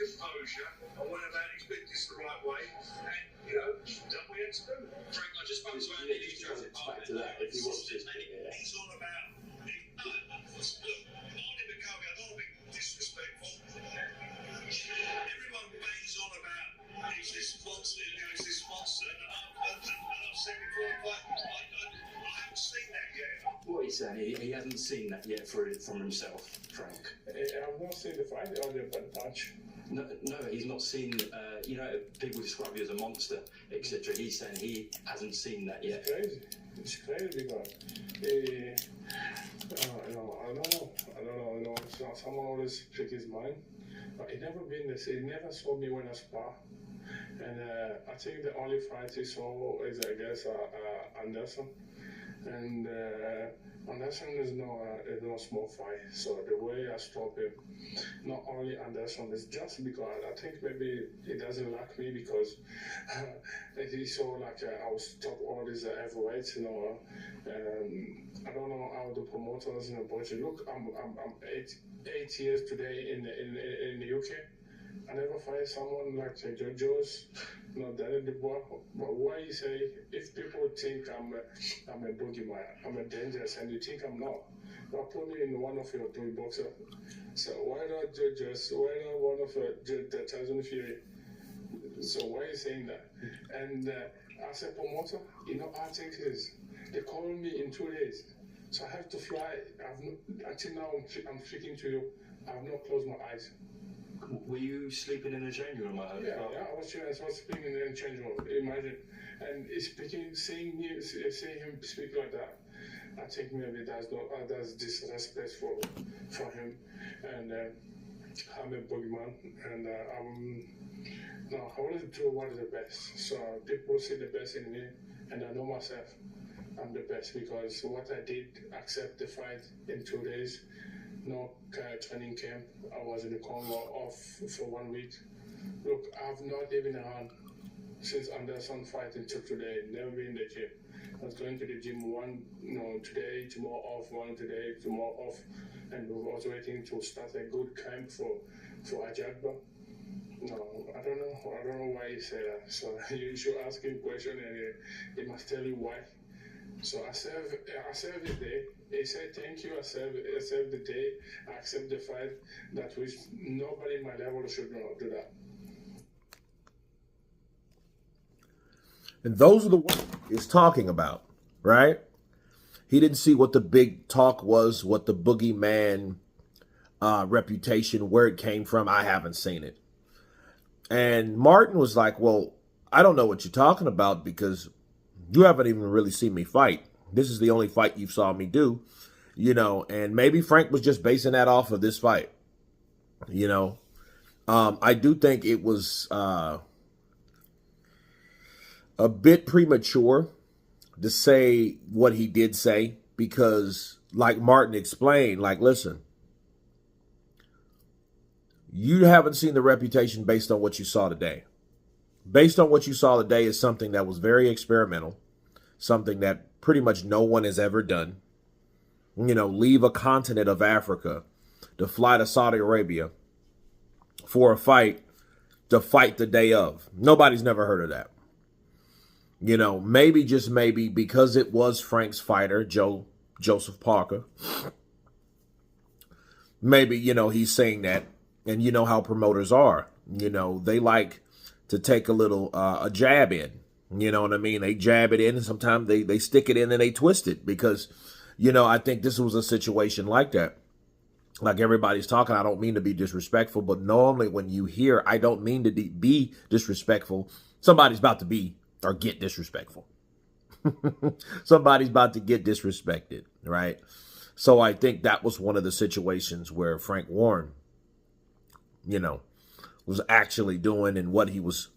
composure. I went about his business the right way, and done what he had to do. Frank, I just spoke to Andy in Jurassic Park. He's on about. Look, Marty Bakole, I don't want to be disrespectful. Everyone bangs on about he's this monster, he's this monster, and I've said before, but I haven't seen that yet. What he's saying, he hasn't seen that yet from himself, Frank. I've not seen the fight or the punch. No, he's not seen. People describe you as a monster, etc. He's saying he hasn't seen that yet. It's crazy because I don't know. Someone always speak his mind, but he never been there. He never saw me when I spar, and I think the only fight he saw is against Anderson, and Anderson is no small fight. So the way I stop him, not only Anderson, is just because I think maybe he doesn't like me because he saw I was top all these heavyweights, I don't know how the promoters in the budget look. I'm 8 years today in the UK. I never find someone like JoJo's, Danny Dubois. But why you say if people think I'm a boogeyman, I'm a dangerous, and you think I'm not? But put me in one of your three boxers. So why not JoJo's? Why not one of the Tyson Fury? So why are you saying that? And as a promoter, how things is. They call me in 2 days, so I have to fly. Until now, I'm speaking to you. I have not closed my eyes. Were you sleeping in the changing room? Yeah, I was sleeping in the changing room. Imagine, and seeing him speak like that, I think maybe that's disrespectful for him. And I'm a boogeyman, and I always do what is the best. So people see the best in me, and I know myself. I'm the best because what I did, accept the fight in 2 days. No training camp. I was in the Congo off for 1 week. Look, I've not even around since Anderson fight until today. Never been in the gym. I was going to the gym today, tomorrow off, one today, tomorrow off, and we was waiting to start a good camp for Ajagba. No, I don't know why he said that. So you should ask him a question, and he must tell you why. So I serve the day. He said, thank you, I serve the day. I accept the fight. That which nobody in my level should do that. And those are the ones he's talking about, right? He didn't see what the big talk was, what the boogeyman reputation, where it came from. I haven't seen it. And Martin was like, well, I don't know what you're talking about because you haven't even really seen me fight. This is the only fight you saw me do, and maybe Frank was just basing that off of this fight. I do think it was a bit premature to say what he did say because, like Martin explained, listen, you haven't seen the reputation based on what you saw today. Based on what you saw today is something that was very experimental, something that pretty much no one has ever done. Leave a continent of Africa to fly to Saudi Arabia for a fight, to fight the day of. Nobody's never heard of that. Maybe, just maybe, because it was Frank's fighter, Joseph Parker. Maybe, he's saying that. And you know how promoters are. They like to take a little a jab in. You know what I mean? They jab it in and sometimes they stick it in and they twist it because, I think this was a situation like that. Like everybody's talking, I don't mean to be disrespectful, but normally when you hear, I don't mean to be disrespectful, somebody's about to be or get disrespectful. Somebody's about to get disrespected, right? So I think that was one of the situations where Frank Warren, was actually doing and what he was,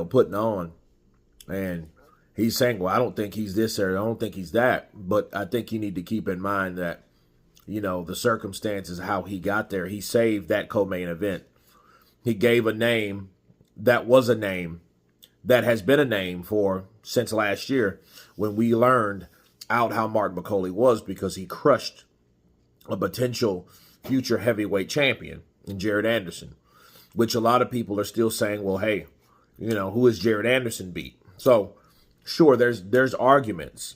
putting on. And he's saying, well, I don't think he's this or I don't think he's that. But I think you need to keep in mind that, the circumstances, how he got there. He saved that co-main event. He gave a name that was a name that has been a name since last year when we learned out how Martin Bakole was because he crushed a potential future heavyweight champion in Jared Anderson. which a lot of people are still saying, well, hey, you know, who is Jared Anderson beat? So sure, there's arguments,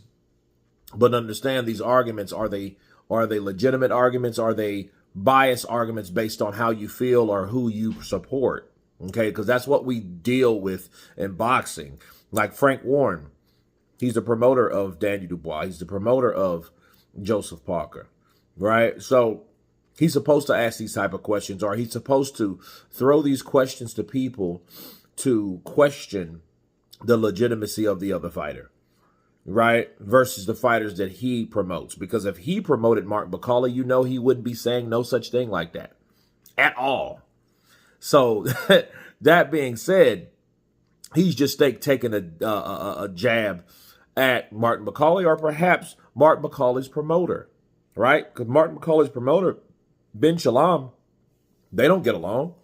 but understand these arguments, are they legitimate arguments? Are they biased arguments based on how you feel or who you support? Okay, because that's what we deal with in boxing. Like Frank Warren, he's the promoter of Daniel Dubois. He's the promoter of Joseph Parker, right? So he's supposed to ask these type of questions, or he's supposed to throw these questions to people to question the legitimacy of the other fighter, right? Versus the fighters that he promotes. Because if he promoted Mark Bakole, you know he wouldn't be saying no such thing like that at all. So that being said, he's just taking a jab at Martin Bakole, or perhaps Martin Bacole's promoter, right? Because Martin Bacole's promoter, Ben Shalom, they don't get along.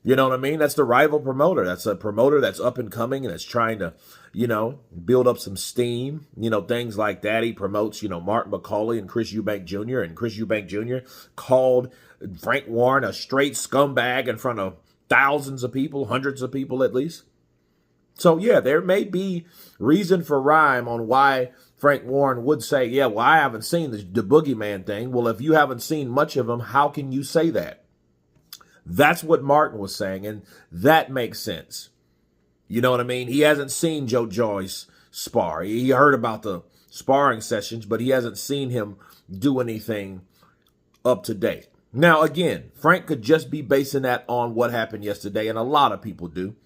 You know what I mean? That's the rival promoter. That's a promoter that's up and coming and that's trying to, you know, build up some steam, you know, things like that. He promotes, you know, Martin Bakole and Chris Eubank Jr. And Chris Eubank Jr. called Frank Warren a straight scumbag in front of thousands of people, hundreds of people at least. So, yeah, there may be reason for rhyme on why Frank Warren would say, yeah, well, I haven't seen the Boogeyman thing. Well, if you haven't seen much of him, how can you say that? That's what Martin was saying, and that makes sense. You know what I mean? He hasn't seen Joe Joyce spar. He heard about the sparring sessions, but he hasn't seen him do anything up to date. Now, again, Frank could just be basing that on what happened yesterday, and a lot of people do.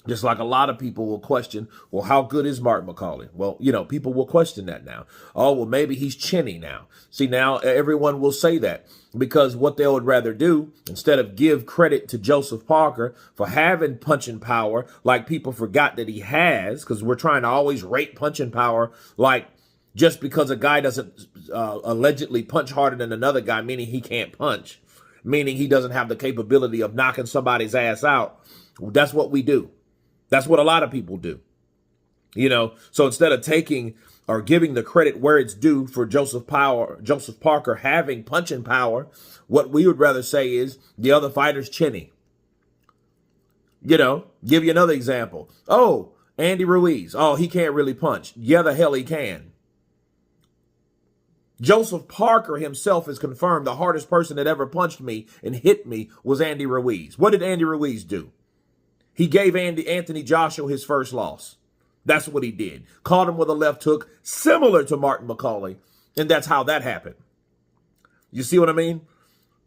Just like a lot of people will question, well, how good is Martin Bakole? Well, you know, people will question that now. Oh, well, maybe he's chinny now. See, now everyone will say that because what they would rather do, instead of give credit to Joseph Parker for having punching power, like people forgot that he has, because we're trying to always rate punching power like just because a guy doesn't allegedly punch harder than another guy, meaning he can't punch, meaning he doesn't have the capability of knocking somebody's ass out. That's what we do. That's what a lot of people do, you know. So instead of taking or giving the credit where it's due for Joseph Parker having punching power, what we would rather say is the other fighter's chinny. You know, give you another example. Oh, Andy Ruiz. Oh, he can't really punch. Yeah, the hell he can. Joseph Parker himself has confirmed the hardest person that ever punched me and hit me was Andy Ruiz. What did Andy Ruiz do? He gave Anthony Joshua his first loss. That's what he did. Caught him with a left hook, similar to Martin Bakole, and that's how that happened. You see what I mean?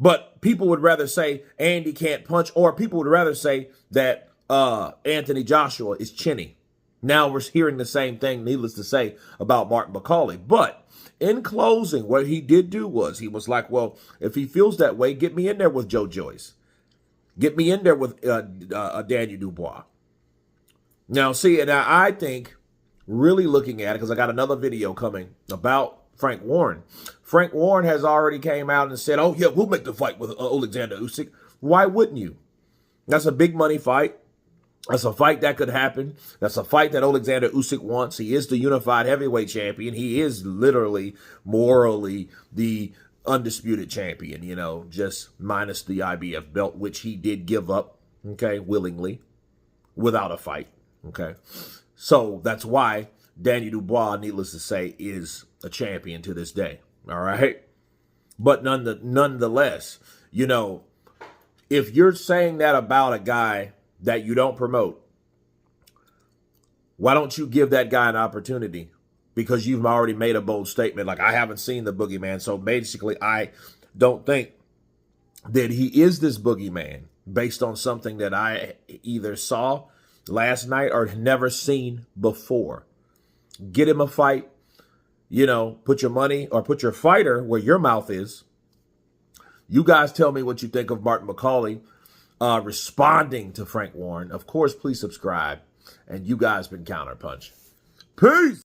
But people would rather say Andy can't punch, or people would rather say that Anthony Joshua is chinny. Now we're hearing the same thing, needless to say, about Martin Bakole. But in closing, what he did do was he was like, well, if he feels that way, get me in there with Joe Joyce. Get me in there with Daniel Dubois. Now, see, and I think, really looking at it, because I got another video coming about Frank Warren. Frank Warren has already came out and said, oh, yeah, we'll make the fight with Alexander Usyk. Why wouldn't you? That's a big money fight. That's a fight that could happen. That's a fight that Alexander Usyk wants. He is the unified heavyweight champion. He is literally, morally, the undisputed champion, you know, just minus the IBF belt, which he did give up, okay, willingly, without a fight, okay? So that's why Daniel Dubois, needless to say, is a champion to this day, all right? But nonetheless, you know, if you're saying that about a guy that you don't promote, why don't you give that guy an opportunity? Because you've already made a bold statement, like, I haven't seen the Boogeyman. So basically, I don't think that he is this Boogeyman based on something that I either saw last night or never seen before. Get him a fight, you know, put your money or put your fighter where your mouth is. You guys tell me what you think of Martin Bakole responding to Frank Warren. Of course, please subscribe. And you guys been Counterpunch. Peace!